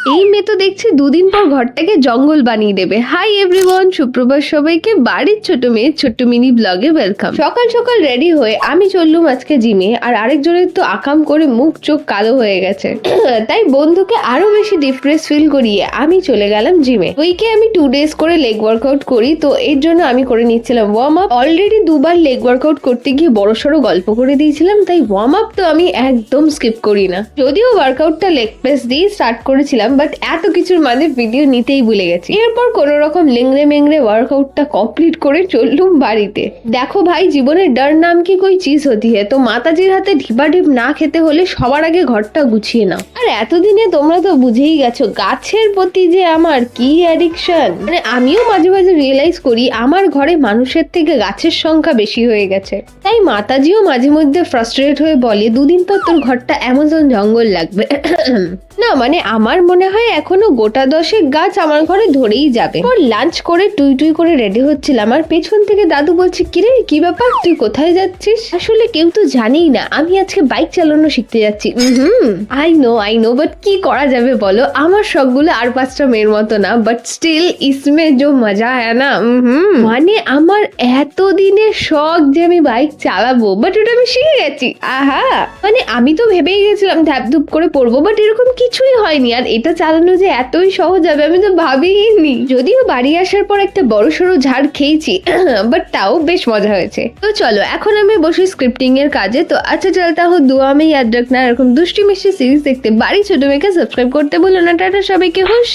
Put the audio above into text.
এই মেয়ে তো দেখছি দুদিন পর ঘরটাকে জঙ্গল বানিয়ে দেবে। হাই এভরিওয়ান, সুপ্রভাত সবাইকে। বাড়ির ছোট মেয়ে ছোট্ট মিনি ব্লগে ওয়েলকাম। সকাল সকাল রেডি হয়ে আমি চললুম আজকে জিমে, আর আরেকজনের তো আকাম করে মুখ চোখ কালো হয়ে গেছে। তাই বন্ধুকে আরো বেশি ডিপ্রেস ফিল করিয়ে আমি চলে গেলাম জিমে। উইকে আমি 2 ডেজ করে লেগ ওয়ার্কআউট করি, তো এর জন্য আমি করে নিচ্ছিলাম ওয়ার্ম আপ। অলরেডি 2 বার লেগ ওয়ার্কআউট করতে গিয়ে বড়সড় গল্প করে দিয়েছিলাম, তাই ওয়ার্ম আপ তো আমি একদম স্কিপ করি না। যদিও ওয়ার্কআউটটা লেগ প্রেস দিয়ে স্টার্ট করেছিলাম, বাট এত কিছুর মাঝে ভিডিও নিতেই ভুলে গেছি। এরপর কোন রকম লেংড়ে মেংড়ে ওয়ার্কআউটটা কমপ্লিট করে চললুম বাড়িতে। দেখো ভাই, জীবনের ডর নাম কি কোই চিজ হতি হ্যায়, তো মাতাজির হাতে ঢিপাঢিপ না খেতে হলে সবার আগে ঘরটা গুছিয়ে নাও। আর এতদিনে তোমরা তো বুঝেই গেছো গাছের প্রতি যে আমার কি অ্যাডিকশন। মানে আমিও মাঝে মাঝে রিয়েলাইজ করি আমার ঘরে মানুষের থেকে গাছের সংখ্যা বেশি হয়ে গেছে। তাই মাতাজিও মাঝে মধ্যে ফ্রাস্ট্রেট হয়ে বলে 2 দিন পর তোর ঘরটা অ্যামাজন জঙ্গল লাগবে। না মানে আমার মনে হয় এখনো গোটা 10 গাছ আমার ঘরে ধরেই যাবে। পর লাঞ্চ করে টুই টুই করে রেডি হচ্ছিলাম, আর পেছন থেকে দাদু বলছে, কিরে কি ব্যাপার, তুই কোথায় যাচ্ছিস? আসলে কেউ তো জানেই না আমি আজকে বাইক চালানো শিখতে যাচ্ছি। আই নো বাট কি করা যাবে বলো, আমার শখগুলো আর 5টা মেয়ের মতো না, বাট স্টিল ইসমে জো মজা হ্যায় না। মানে আমার এতদিনের শখ যে আমি বাইক চালাবো, বাট ওটা আমি শিখে গেছি। আহা, মানে আমি তো ভেবেই গেছিলাম ধ্যাপধুপ করে পড়বো, বাট এরকম কিছুই হয়নি। আর এটা চালানো যে এতই সহজ হবে আমি তো ভাবিনি। যদিও বাড়ি আসার পর একটা বড়সড় ঝাড় খেয়েছি, বাট তাও বেশ মজা হয়েছে। তো চলো এখন আমি বসি স্ক্রিপ্টিং এর কাজে। তো আচ্ছা চলতা হো দুয়া মে ইয়াদ রাখনা, এরকম দুষ্টি মিষ্টি সিরিজ দেখতে বাড়ি ছোট মেয়েকে সাবস্ক্রাইব করতে ভুলো না। টাটা সবাইকে, হুশ।